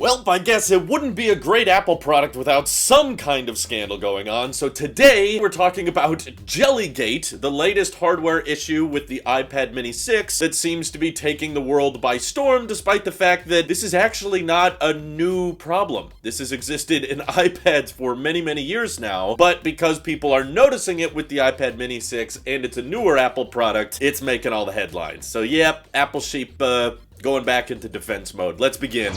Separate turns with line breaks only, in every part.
Well, I guess it wouldn't be a great Apple product without some kind of scandal going on, so today we're talking about JellyGate, the latest hardware issue with the iPad mini 6 that seems to be taking the world by storm, despite the fact that this is actually not a new problem. This has existed in iPads for many, many years now, but because people are noticing it with the iPad mini 6 and it's a newer Apple product, it's making all the headlines. So yep, Apple sheep going back into defense mode. Let's begin.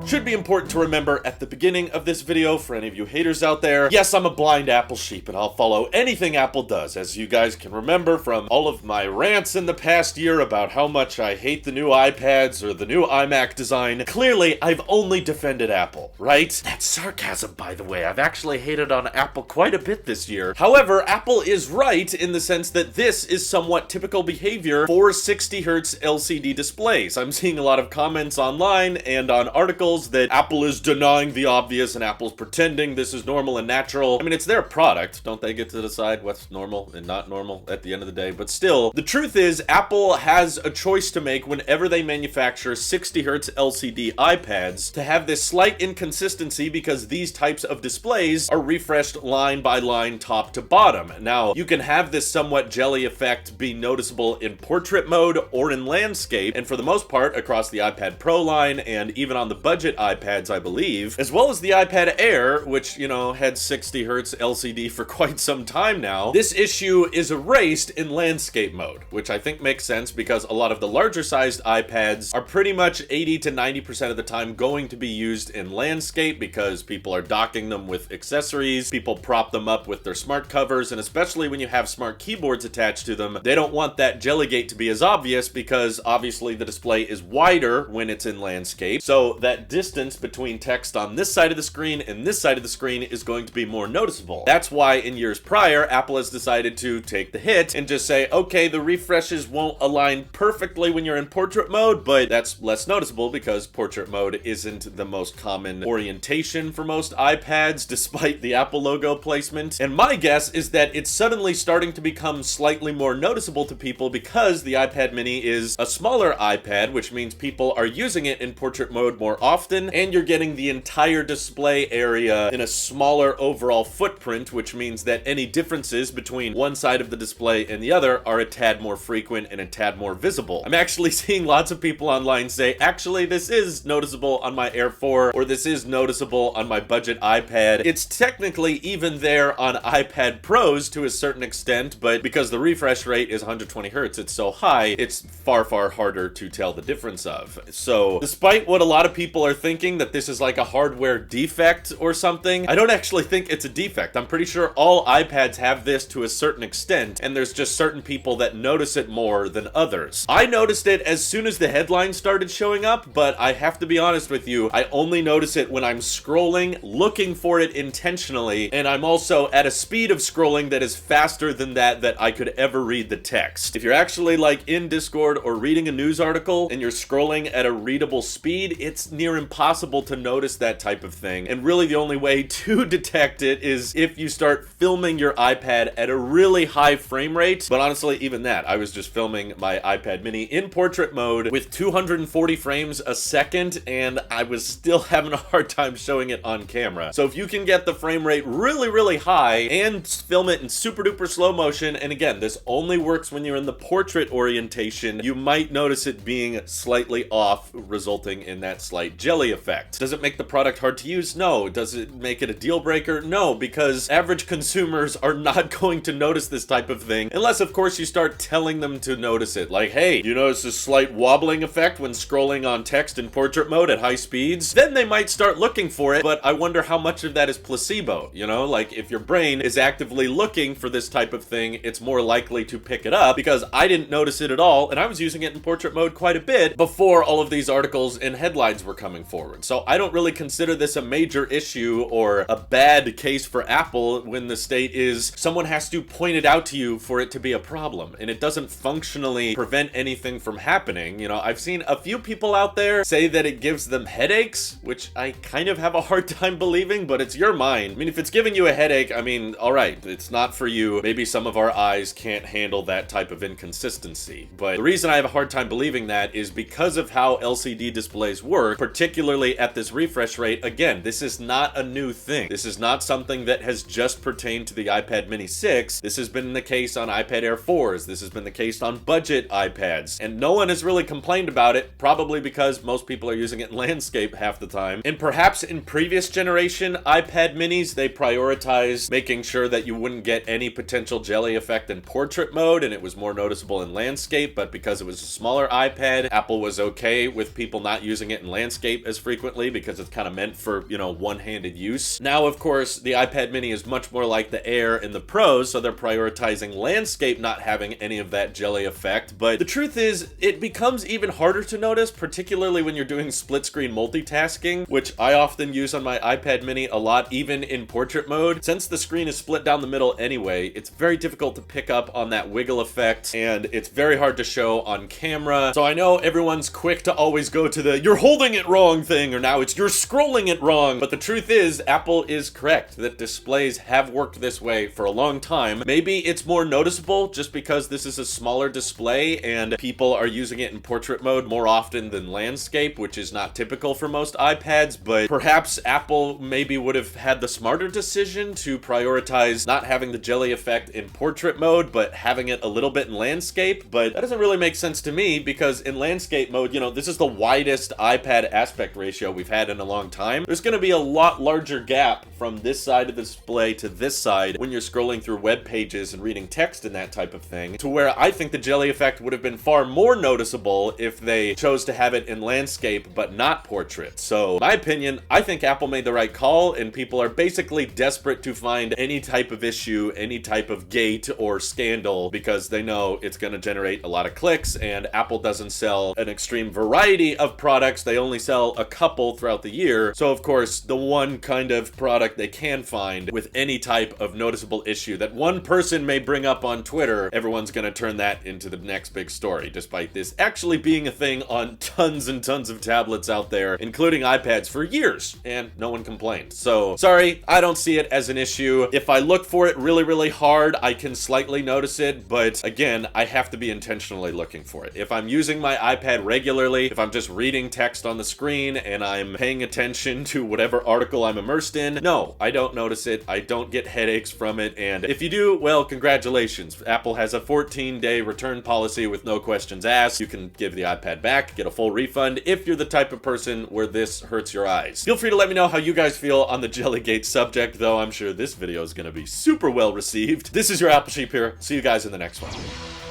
Should be important to remember at the beginning of this video, for any of you haters out there, yes, I'm a blind Apple sheep and I'll follow anything Apple does. As you guys can remember from all of my rants in the past year about how much I hate the new iPads or the new iMac design, clearly I've only defended Apple, right? That's sarcasm, by the way. I've actually hated on Apple quite a bit this year. However, Apple is right in the sense that this is somewhat typical behavior for 60Hz LCD displays. I'm seeing a lot of comments online and on articles that Apple is denying the obvious and Apple's pretending this is normal and natural. I mean, it's their product. Don't they get to decide what's normal and not normal at the end of the day? But still, the truth is Apple has a choice to make whenever they manufacture 60Hz LCD iPads to have this slight inconsistency because these types of displays are refreshed line by line, top to bottom. Now, you can have this somewhat jelly effect be noticeable in portrait mode or in landscape, and for the most part across the iPad Pro line and even on the budget iPads, I believe, as well as the iPad Air, which, you know, had 60Hz LCD for quite some time now. This issue is erased in landscape mode, which I think makes sense because a lot of the larger sized iPads are pretty much 80 to 90% of the time going to be used in landscape because people are docking them with accessories, people prop them up with their smart covers, and especially when you have smart keyboards attached to them, they don't want that JellyGate to be as obvious because obviously the display is wider when it's in landscape, so that distance between text on this side of the screen and this side of the screen is going to be more noticeable. That's why in years prior, Apple has decided to take the hit and just say, okay, the refreshes won't align perfectly when you're in portrait mode, but that's less noticeable because portrait mode isn't the most common orientation for most iPads, despite the Apple logo placement. And my guess is that it's suddenly starting to become slightly more noticeable to people because the iPad mini is a smaller iPad, which means people are using it in portrait mode more often, and you're getting the entire display area in a smaller overall footprint, which means that any differences between one side of the display and the other are a tad more frequent and a tad more visible. I'm actually seeing lots of people online say, actually, this is noticeable on my Air 4, or this is noticeable on my budget iPad. It's technically even there on iPad Pros to a certain extent, but because the refresh rate is 120 Hz, it's so high, it's far, far harder to tell the difference of. So, despite what a lot of people are thinking that this is like a hardware defect or something, I don't actually think it's a defect. I'm pretty sure all iPads have this to a certain extent, and there's just certain people that notice it more than others. I noticed it as soon as the headlines started showing up, but I have to be honest with you, I only notice it when I'm scrolling, looking for it intentionally, and I'm also at a speed of scrolling that is faster than that I could ever read the text. If you're actually like in Discord or reading a news article and you're scrolling at a readable speed, it's near impossible to notice that type of thing, and really the only way to detect it is if you start filming your iPad at a really high frame rate. But honestly, even that, I was just filming my iPad mini in portrait mode with 240 frames a second, and I was still having a hard time showing it on camera. So if you can get the frame rate really, really high and film it in super duper slow motion, and again, this only works when you're in the portrait orientation, you might notice it being slightly off, resulting in that slight jelly effect. Does it make the product hard to use? No. Does it make it a deal breaker? No, because average consumers are not going to notice this type of thing unless, of course, you start telling them to notice it. Like, hey, you notice a slight wobbling effect when scrolling on text in portrait mode at high speeds? Then they might start looking for it, but I wonder how much of that is placebo, you know? Like, if your brain is actively looking for this type of thing, it's more likely to pick it up, because I didn't notice it at all, and I was using it in portrait mode quite a bit before all of these articles and headlines were coming going forward. So I don't really consider this a major issue or a bad case for Apple when the state is someone has to point it out to you for it to be a problem, and it doesn't functionally prevent anything from happening. You know, I've seen a few people out there say that it gives them headaches, which I kind of have a hard time believing, but it's your mind. I mean, if it's giving you a headache, I mean, all right, it's not for you. Maybe some of our eyes can't handle that type of inconsistency. But the reason I have a hard time believing that is because of how LCD displays work, particularly at this refresh rate. Again, this is not a new thing. This is not something that has just pertained to the iPad mini 6. This has been the case on iPad Air 4s. This has been the case on budget iPads. And no one has really complained about it, probably because most people are using it in landscape half the time. And perhaps in previous generation iPad minis, they prioritized making sure that you wouldn't get any potential jelly effect in portrait mode, and it was more noticeable in landscape. But because it was a smaller iPad, Apple was okay with people not using it in landscape as frequently because it's kind of meant for, you know, one-handed use. Now, of course, the iPad mini is much more like the Air and the Pros, so they're prioritizing landscape not having any of that jelly effect. But the truth is, it becomes even harder to notice, particularly when you're doing split-screen multitasking, which I often use on my iPad mini a lot, even in portrait mode. Since the screen is split down the middle anyway, it's very difficult to pick up on that wiggle effect, and it's very hard to show on camera. So I know everyone's quick to always go to the "you're holding it wrong" thing, or now it's "you're scrolling it wrong." But the truth is, Apple is correct that displays have worked this way for a long time. Maybe it's more noticeable just because this is a smaller display and people are using it in portrait mode more often than landscape, which is not typical for most iPads. But perhaps Apple maybe would have had the smarter decision to prioritize not having the jelly effect in portrait mode, but having it a little bit in landscape. But that doesn't really make sense to me, because in landscape mode, you know, this is the widest iPad aspect ratio we've had in a long time. There's going to be a lot larger gap from this side of the display to this side when you're scrolling through web pages and reading text and that type of thing, to where I think the jelly effect would have been far more noticeable if they chose to have it in landscape but not portrait. So, my opinion, I think Apple made the right call, and people are basically desperate to find any type of issue, any type of gate or scandal, because they know it's going to generate a lot of clicks, and Apple doesn't sell an extreme variety of products. They only sell a couple throughout the year. So, of course, the one kind of product they can find with any type of noticeable issue that one person may bring up on Twitter, everyone's going to turn that into the next big story, despite this actually being a thing on tons and tons of tablets out there, including iPads, for years, and no one complained. So, sorry, I don't see it as an issue. If I look for it really, really hard, I can slightly notice it, but again, I have to be intentionally looking for it. If I'm using my iPad regularly, if I'm just reading text on the screen and I'm paying attention to whatever article I'm immersed in, no, I don't notice it. I don't get headaches from it, and if you do, well, congratulations. Apple has a 14-day return policy with no questions asked. You can give the iPad back, get a full refund if you're the type of person where this hurts your eyes. Feel free to let me know how you guys feel on the JellyGate subject, though I'm sure this video is going to be super well received. This is your Apple Sheep here. See you guys in the next one.